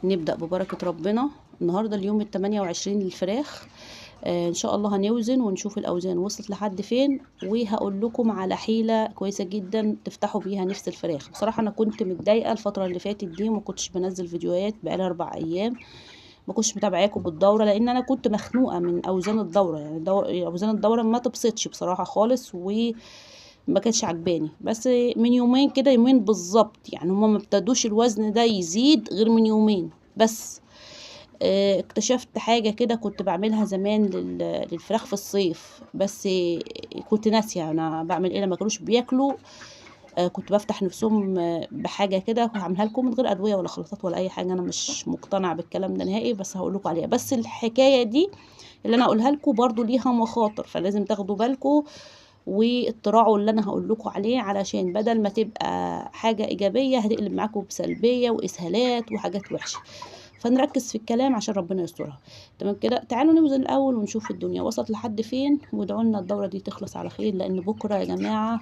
نبدأ ببركة ربنا. النهاردة اليوم 28 للفراخ. ان شاء الله هنوزن ونشوف الاوزان وصلت لحد فين، وهقول لكم على حيلة كويسة جدا تفتحوا بيها نفس الفراخ. بصراحة انا كنت متضايقة الفترة اللي فاتت دي وما كنتش بنزل فيديوهات بقالي 4 ايام، ما كنتش متابعاكم بالدورة لان انا كنت مخنوقة من اوزان الدورة. يعني اوزان الدورة ما تبسطش بصراحة خالص وما كانتش عجباني. بس من يومين كده، يومين بالظبط، يعني هما ما ابتدوش الوزن ده يزيد غير من يومين بس. اكتشفت حاجة كده كنت بعملها زمان للفراخ في الصيف، بس كنت ناسية انا بعمل ايه لما كانوش بياكلوا. كنت بفتح نفسهم بحاجة كده هعملها لكم من غير ادوية ولا خلطات ولا اي حاجة. انا مش مقتنعة بالكلام ده نهائي، بس هقول لكم عليها. بس الحكاية دي اللي انا اقولها لكم برضو ليها مخاطر، فلازم تاخدوا بالكم واطلعوا اللي انا هقول لكم عليه، علشان بدل ما تبقى حاجة ايجابية هتقلب معاكم بسلبية واسهالات وحاجات وحشة. فنركز في الكلام عشان ربنا يسترها. تمام كده، تعالوا نوزن الاول ونشوف الدنيا وصلت لحد فين، وادعوا لنا الدوره دي تخلص على خير، لان بكره يا جماعه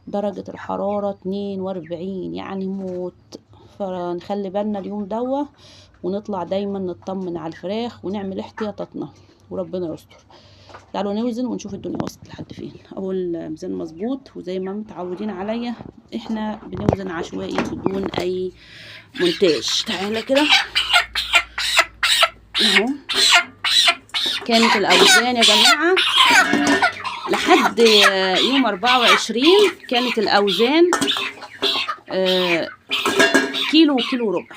درجه الحراره 42 يعني موت. فنخلي بالنا اليوم دوه، ونطلع دايما نطمن على الفراخ ونعمل احتياطاتنا وربنا يستر. تعالوا نوزن ونشوف الدنيا وصلت لحد فين. اول ميزان مظبوط، وزي ما متعودين عليا احنا بنوزن عشوائي بدون اي مونتاج. تعالى كده اهو. كانت الاوزان يا جماعه لحد يوم 24 كانت الاوزان كيلو وكيلو وربع.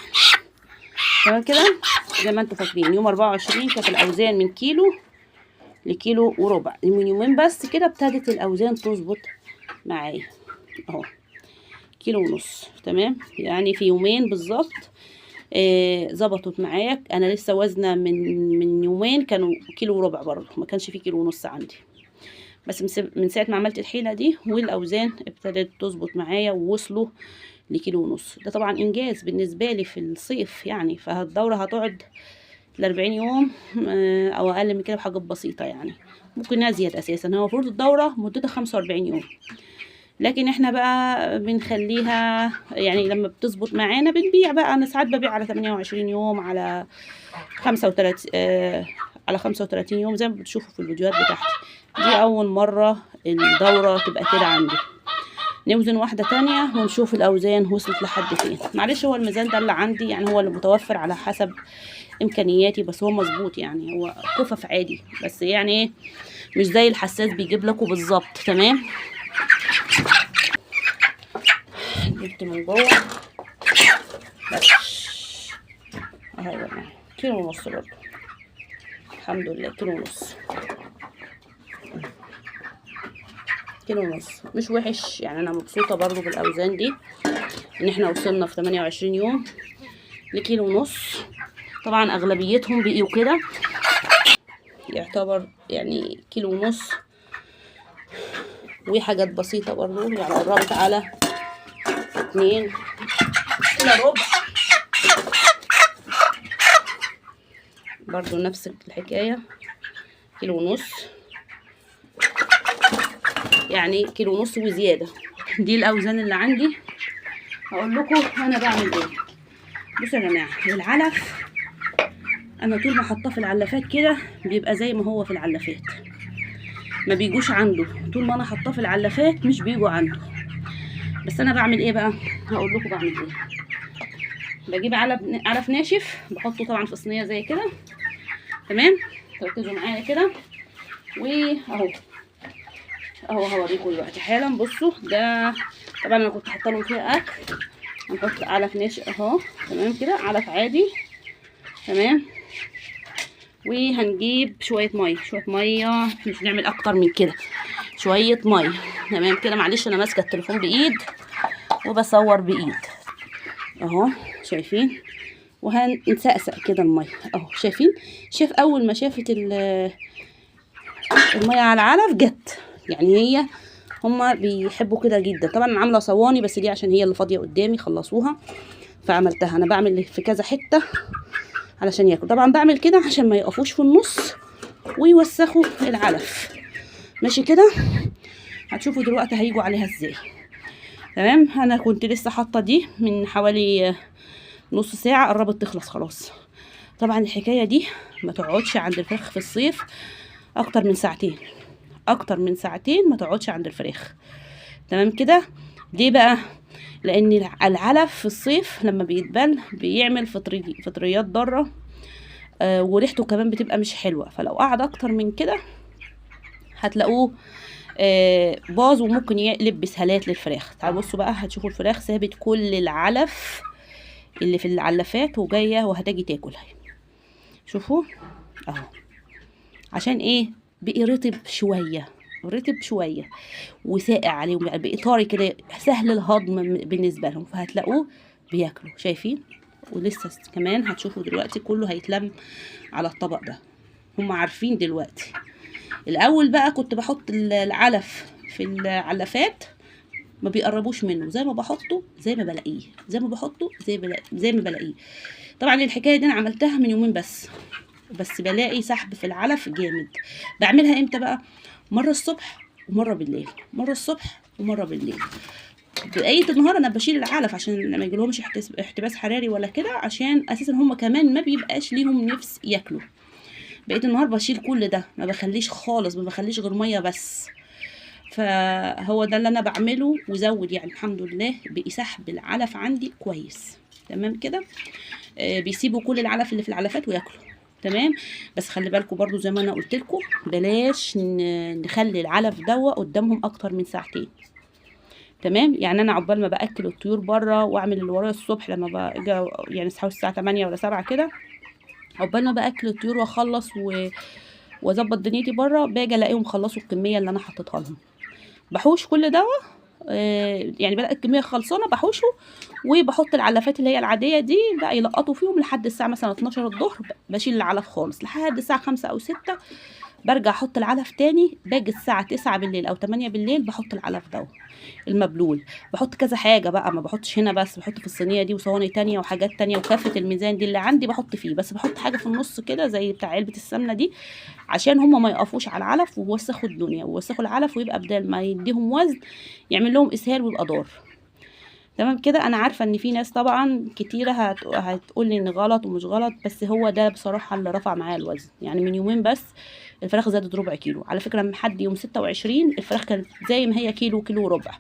تمام كده زي ما انتم فاكرين، يوم 24 كانت الاوزان من كيلو لكيلو وربع. من يومين بس كده ابتدت الاوزان تظبط معايا اهو، كيلو ونص. تمام، يعني في يومين بالظبط ظبطت معايا. انا لسه وزنه من يومين كانوا كيلو وربع برضه، ما كانش في كيلو ونص عندي. بس من ساعه ما عملت الحيله دي والاوزان ابتدت تظبط معايا ووصلوا لكيلو ونص. ده طبعا انجاز بالنسبه لي في الصيف يعني. فالدوره هتقعد ل40 يوم او اقل من كده بحاجات بسيطه، يعني ممكن ازيد. اساسا هو المفروض الدوره مدتها 45 يوم، لكن احنا بقى بنخليها يعني لما بتظبط معانا بنبيع بقى. انا ساعات ببيع على 28 يوم، على 35 على 35 يوم زي ما بتشوفوا في الفيديوهات بتاعتي. دي اول مرة الدورة تبقى كده عندي. نوزن واحدة تانية ونشوف الاوزان وصلت لحد فين. معلش هو الميزان ده اللي عندي، يعني هو اللي متوفر على حسب امكانياتي، بس هو مظبوط يعني. هو كفف عادي، بس يعني ايه، مش زي الحساس بيجيب لكم بالظبط. تمام، جبت من جوه بس اهو كيلو ونص برضه، الحمد لله كيلو ونص. كيلو ونص مش وحش يعني. انا مبسوطه برضه بالاوزان دي، ان احنا وصلنا في 28 يوم لكيلو ونص. طبعا اغلبيتهم بقيوا كده، يعتبر يعني كيلو ونص وحاجات بسيطه برضه، يعني قربت على 2 الا ربع برضو. نفس الحكاية، كيلو ونص، يعني كيلو ونص وزيادة. دي الأوزان اللي عندي. هقول لكم أنا بعمل إيه. بصوا يا جماعة، العلف أنا طول ما حطاه في العلافات كده بيبقى زي ما هو في العلافات، ما بيجوش عنده. طول ما أنا حطاه في العلافات مش بيجوا عنده. بس أنا بعمل إيه بقى، هقول لكم بعمل إيه. بجيب علف ناشف، بحطه طبعا في صينية زي كده. تمام، ركزوا معايا كده. واهو هوريكم دلوقتي حالا. بصوا ده طبعا انا كنت حاطه لهم فيها اكل. هنحط علف ناشف اهو. تمام كده، علف عادي. تمام، وهنجيب شويه ميه، مش هنعمل اكتر من كده، شويه ميه. تمام كده. معلش انا ماسكه التليفون بايد وبصور بايد اهو، شايفين؟ وهنسقسق كده الميه اهو، شايفين؟ شايف اول ما شافت الميه على العلف جت، يعني هي هما بيحبوا كده جدا. طبعا انا عامله صواني، بس دي عشان هي اللي فاضيه قدامي خلصوها فعملتها. انا بعمل في كذا حته علشان ياكل. طبعا بعمل كده عشان ما يقفوش في النص ويوسخوا العلف. ماشي كده، هتشوفوا دلوقتي هيجوا عليها ازاي. تمام، انا كنت لسه حاطه دي من حوالي نص ساعه قربت تخلص خلاص. طبعا الحكايه دي ما تقعدش عند الفراخ في الصيف اكتر من ساعتين، اكتر من ساعتين ما تقعدش عند الفراخ. تمام كده. ليه بقى؟ لان العلف في الصيف لما بيتبل بيعمل فطريات ضاره، وريحته كمان بتبقى مش حلوه. فلو قعد اكتر من كده هتلاقوه باظ وممكن يقلب بسهالات للفراخ. تعالوا بصوا بقى، هتشوفوا الفراخ سابت كل العلف اللي في العلافات وجايه وهتجي تاكل. شوفوا اهو. عشان ايه؟ بقي رطب شويه، رطب شويه وساقع عليهم، يعني بقي طري كده سهل الهضم بالنسبه لهم، فهتلاقوه بياكلوا. شايفين؟ ولسه كمان هتشوفوا دلوقتي كله هيتلم على الطبق ده. هم عارفين دلوقتي. الاول بقى كنت بحط العلف في العلافات ما بيقربوش منه، زي ما بحطه زي ما بلاقيه، زي ما بحطه زي ما بلاقيه. طبعا الحكايه دي انا عملتها من يومين بس بلاقي سحب في العلف جامد. بعملها امتى بقى؟ مره الصبح ومره بالليل، مره الصبح ومره بالليل. بقيه النهار انا بشيل العلف عشان ما يجيلهمش احتباس حراري ولا كده، عشان اساسا هم كمان ما بيبقاش ليهم نفس ياكلوا. بقيه النهار بشيل كل ده، ما بخليش خالص، ما بخليش غير ميه بس. فهو ده اللي انا بعمله وزود، يعني الحمد لله بقي سحب العلف عندي كويس. تمام كده. بيسيبوا كل العلف اللي في العلفات وياكلوا. تمام. بس خلي بالكم برضو زي ما انا قلت لكم، بلاش نخلي العلف دوا قدامهم اكتر من ساعتين. تمام. يعني انا عقبال ما باكل الطيور بره واعمل اللي ورايا الصبح، لما باجي يعني اصحى الساعه 8 ولا 7 كده، عقبال ما باكل الطيور واخلص واظبط دنيتي بره، باجي الاقيهم خلصوا الكميه اللي انا حطيتها لهم. بحوش كل دوا، يعني بلاقي الكميه خلصانه بحوشه، وبحط العلافات اللي هي العاديه دي بقى يلقطوا فيهم لحد الساعه مثلا 12 الظهر. بشيل العلف خالص لحد الساعه 5 او 6، برجع احط العلف تاني. باجي الساعه 9 بالليل او 8 بالليل بحط العلف ده المبلول. بحط كذا حاجه بقى، ما بحطش هنا بس، بحط في الصينيه دي وصواني تانية وحاجات تانية، وكافه الميزان دي اللي عندي بحط فيه، بس بحط حاجه في النص كده زي بتاع علبه السمنه دي، عشان هما ما يقفوش على العلف ويوسخوا الدنيا ويوسخوا العلف، ويبقى بدل ما يديهم وزن يعمل لهم اسهال والاضرار. تمام كده. انا عارفه ان في ناس طبعا كتيره هتقول لي ان غلط ومش غلط، بس هو ده بصراحه اللي رفع معايا الوزن. يعني من يومين بس الفراخ زادت ربع كيلو. على فكره من حد يوم 26 الفراخ كانت زي ما هي كيلو وربع،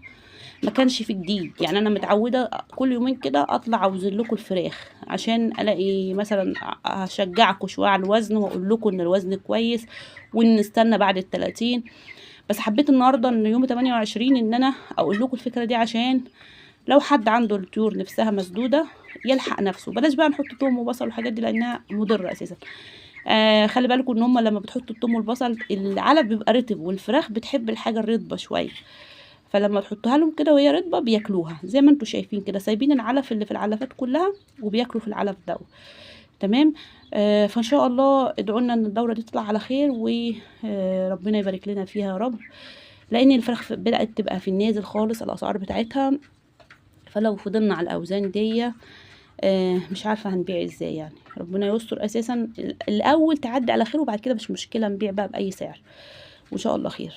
ما كانش في جديد. يعني انا متعوده كل يومين كده اطلع اوزن لكم الفراخ، عشان الاقي مثلا هشجعكم شويه على الوزن واقول لكم ان الوزن كويس وان نستنى بعد ال30. بس حبيت النهارده ان يوم 28 ان انا اقول لكم الفكره دي، عشان لو حد عنده الطيور نفسها مسدوده يلحق نفسه. بلاش بقى نحط توم وبصل والحاجات دي لانها مضره اساسا. خلي بالكم ان هم لما بتحطوا التوم والبصل العلف بيبقى رطب، والفراخ بتحب الحاجه الرطبه شويه، فلما تحطوها لهم كده وهي رطبه بياكلوها زي ما انتم شايفين كده، سايبين العلف اللي في العلفات كلها وبياكلوا في العلف ده. تمام. فان شاء الله ادعوا لنا ان الدوره دي تطلع على خير، وربنا يبارك لنا فيها يا رب، لان الفراخ بدات تبقى في النازل خالص الاسعار بتاعتها. فلو فضلنا على الاوزان دي مش عارفه هنبيع ازاي. يعني ربنا يستر. اساسا الاول تعدي على خير، وبعد كده مش مشكله نبيع بقى باي سعر، وان شاء الله خير.